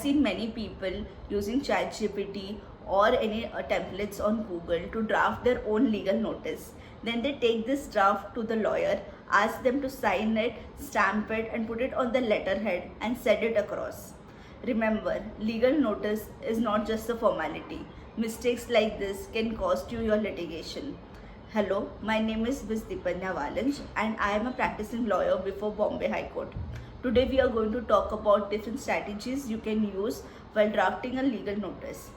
Seen many people using ChatGPT or any templates on Google to draft their own legal notice. Then they take this draft to the lawyer, ask them to sign it, stamp it, and put it on the letterhead and send it across. Remember, legal notice is not just a formality. Mistakes like this can cost you your litigation. Hello, my name is Ms. Dipanya Valanj and I am a practicing lawyer before Bombay High Court. Today we are going to talk about different strategies you can use while drafting a legal notice.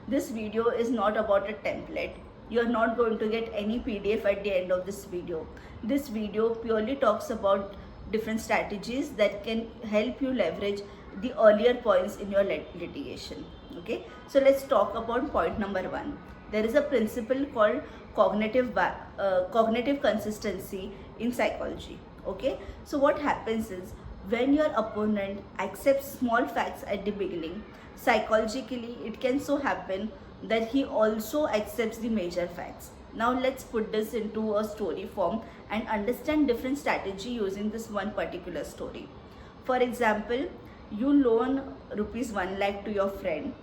This video is not about a template. You are not going to get any PDF at the end of this video. This video purely talks about different strategies that can help you leverage the earlier points in your litigation. Okay, so let's talk about point number 1. There is a principle called cognitive consistency in psychology. Okay, so what happens is, when your opponent accepts small facts at the beginning, psychologically it can so happen that he also accepts the major facts. Now let's put this into a story form and understand different strategy using this one particular story. For example, you loan rupees 1 lakh to your friend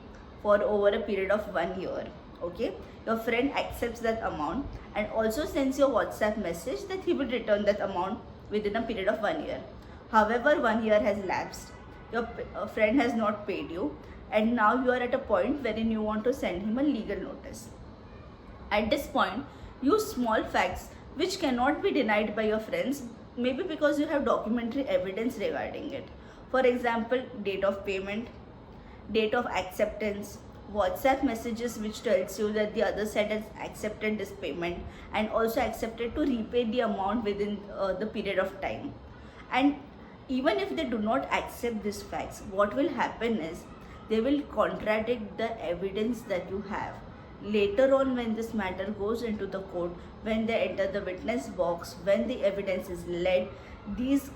for over a period of 1 year. Okay, your friend accepts that amount and also sends you a WhatsApp message that he will return that amount within a period of 1 year. However, 1 year has lapsed, your friend has not paid you, and now you are at a point wherein you want to send him a legal notice. At this point, use small facts which cannot be denied by your friends, maybe because you have documentary evidence regarding it. For example, date of payment, date of acceptance, WhatsApp messages which tells you that the other side has accepted this payment and also accepted to repay the amount within the period of time. And even if they do not accept these facts, what will happen is they will contradict the evidence that you have. Later on, when this matter goes into the court, when they enter the witness box, when the evidence is led, these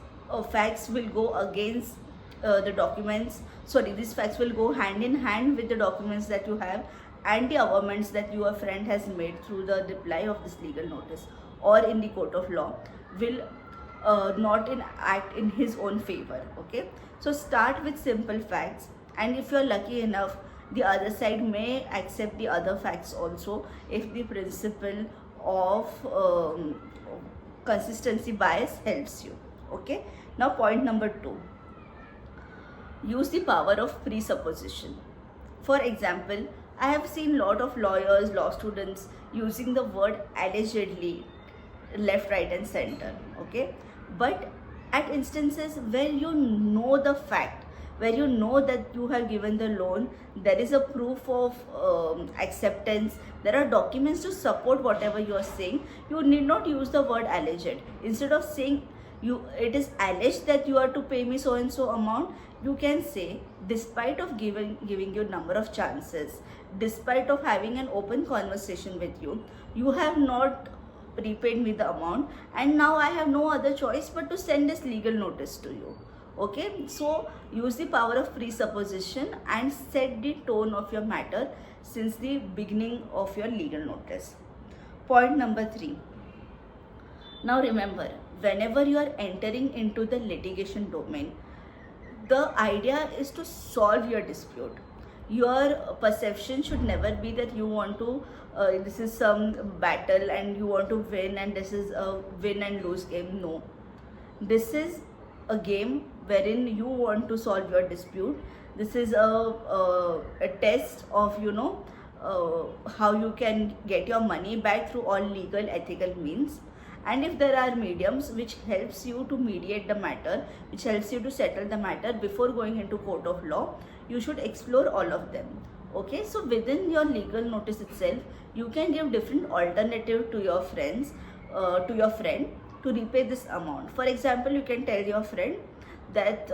facts will go against the documents. These facts will go hand in hand with the documents that you have and the arguments that your friend has made through the reply of this legal notice or in the court of law will not act in his own favor. Okay, so start with simple facts, and if you're lucky enough, the other side may accept the other facts also if the principle of consistency bias helps you. Okay, now point number 2, use the power of presupposition. For example, I have seen lot of lawyers, law students using the word allegedly left, right and center. Okay, but at instances where you know the fact, where you know that you have given the loan, there is a proof of acceptance, there are documents to support whatever you are saying, you need not use the word alleged. Instead of saying it is alleged that you are to pay me so and so amount, you can say, despite of giving you number of chances, despite of having an open conversation with you, you have not repaid me the amount, and now I have no other choice but to send this legal notice to you. Okay, so use the power of presupposition and set the tone of your matter since the beginning of your legal notice. Point number 3. Now remember, whenever you are entering into the litigation domain, the idea is to solve your dispute. Your perception should never be that you want to this is some battle and you want to win and this is a win and lose game. No, this is a game wherein you want to solve your dispute. This is a test of how you can get your money back through all legal ethical means. And if there are mediums which helps you to mediate the matter, which helps you to settle the matter before going into court of law, you should explore all of them. Okay, so within your legal notice itself, you can give different alternative to your friend to repay this amount. For example, you can tell your friend that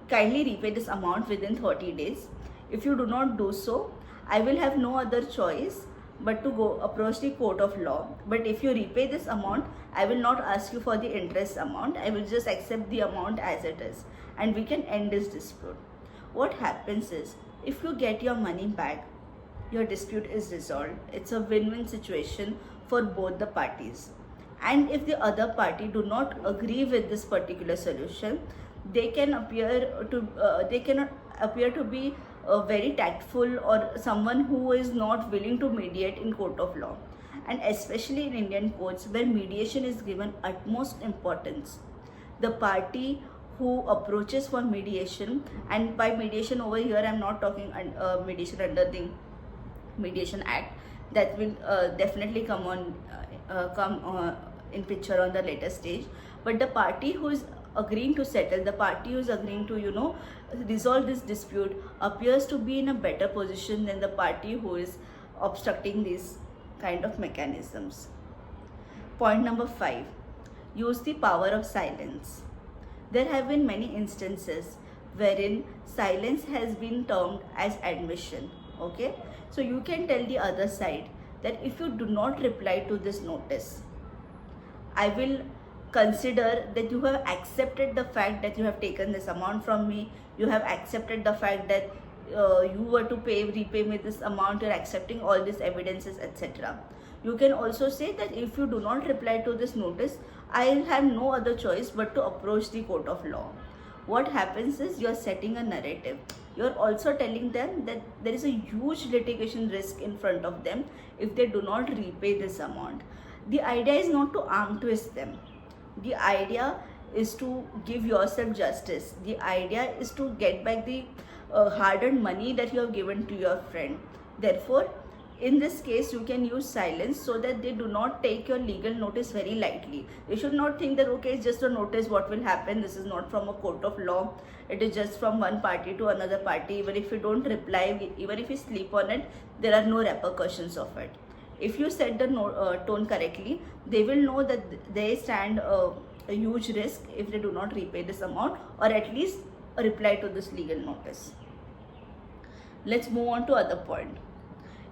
kindly repay this amount within 30 days. If you do not do so, I will have no other choice but to go approach the court of law. But if you repay this amount, I will not ask you for the interest amount. I will just accept the amount as it is and we can end this dispute. What happens is, if you get your money back, your dispute is resolved. It's a win-win situation for both the parties. And if the other party do not agree with this particular solution, they can appear to be very tactful or someone who is not willing to mediate in court of law. And especially in Indian courts where mediation is given utmost importance, the party who approaches for mediation, and by mediation over here I'm not talking mediation under the Mediation Act, that will definitely come in picture on the later stage, but the party who is agreeing to settle, the party who is agreeing to resolve this dispute appears to be in a better position than the party who is obstructing these kind of mechanisms. Point number 5, use the power of silence. There have been many instances wherein silence has been termed as admission. Okay, so you can tell the other side that if you do not reply to this notice, I will consider that you have accepted the fact that you have taken this amount from me, you have accepted the fact that you were to repay me this amount, you're accepting all these evidences, etc. You can also say that if you do not reply to this notice, I have no other choice but to approach the court of law. What happens is you're setting a narrative. You're also telling them that there is a huge litigation risk in front of them if they do not repay this amount. The idea is not to arm twist them. The idea is to give yourself justice. The idea is to get back the hard-earned money that you have given to your friend. Therefore, in this case, you can use silence so that they do not take your legal notice very lightly. They should not think that, okay, it's just a notice, what will happen? This is not from a court of law. It is just from one party to another party. Even if you don't reply, even if you sleep on it, there are no repercussions of it. If you set the tone correctly, they will know that they stand a huge risk if they do not repay this amount, or at least reply to this legal notice. Let's move on to other point.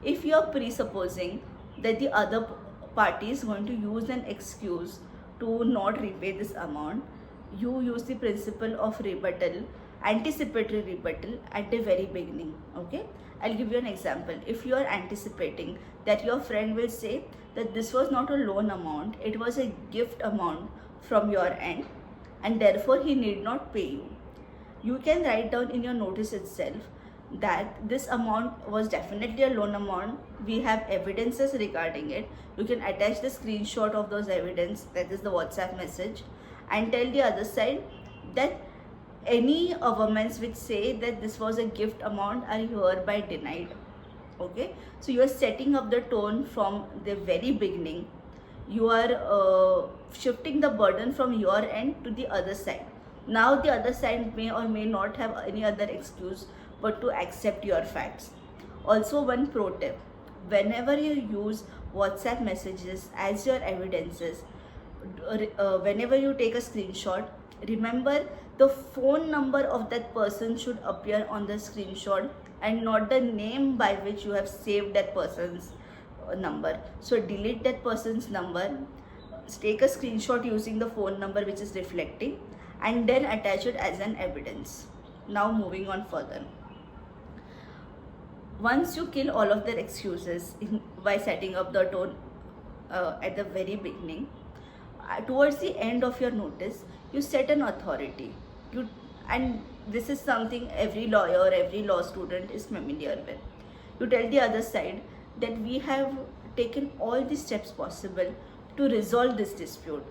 If you are presupposing that the other party is going to use an excuse to not repay this amount, you use the principle of rebuttal, anticipatory rebuttal at the very beginning. Okay, I'll give you an example. If you are anticipating that your friend will say that this was not a loan amount, it was a gift amount from your end, and therefore he need not pay you, you can write down in your notice itself that this amount was definitely a loan amount. We have evidences regarding it. You can attach the screenshot of those evidence, that is the WhatsApp message, and tell the other side that any governments which say that this was a gift amount are hereby denied. Okay, so you are setting up the tone from the very beginning. You are shifting the burden from your end to the other side. Now the other side may or may not have any other excuse but to accept your facts. Also, one pro tip: whenever you use WhatsApp messages as your evidences, whenever you take a screenshot, remember the phone number of that person should appear on the screenshot and not the name by which you have saved that person's number. So delete that person's number, take a screenshot using the phone number which is reflecting, and then attach it as an evidence. Now moving on further. Once you kill all of their excuses by setting up the tone at the very beginning, towards the end of your notice, you set an authority. And this is something every lawyer, every law student is familiar with. You tell the other side that we have taken all the steps possible to resolve this dispute.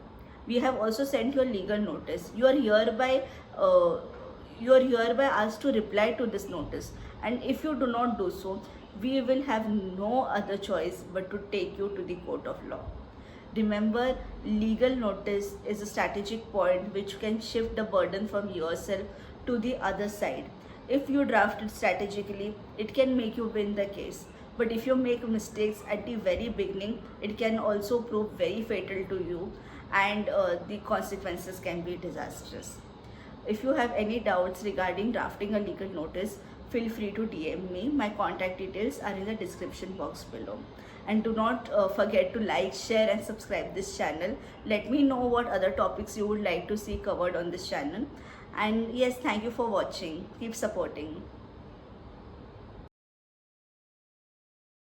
We have also sent you a legal notice. You are hereby asked to reply to this notice, and if you do not do so, we will have no other choice but to take you to the court of law. Remember, legal notice is a strategic point which can shift the burden from yourself to the other side. If you draft it strategically, it can make you win the case. But if you make mistakes at the very beginning, it can also prove very fatal to you, and the consequences can be disastrous. If you have any doubts regarding drafting a legal notice, feel free to DM me. My contact details are in the description box below. And do not forget to like, share and subscribe this channel. Let me know what other topics you would like to see covered on this channel. And yes, thank you for watching. Keep supporting.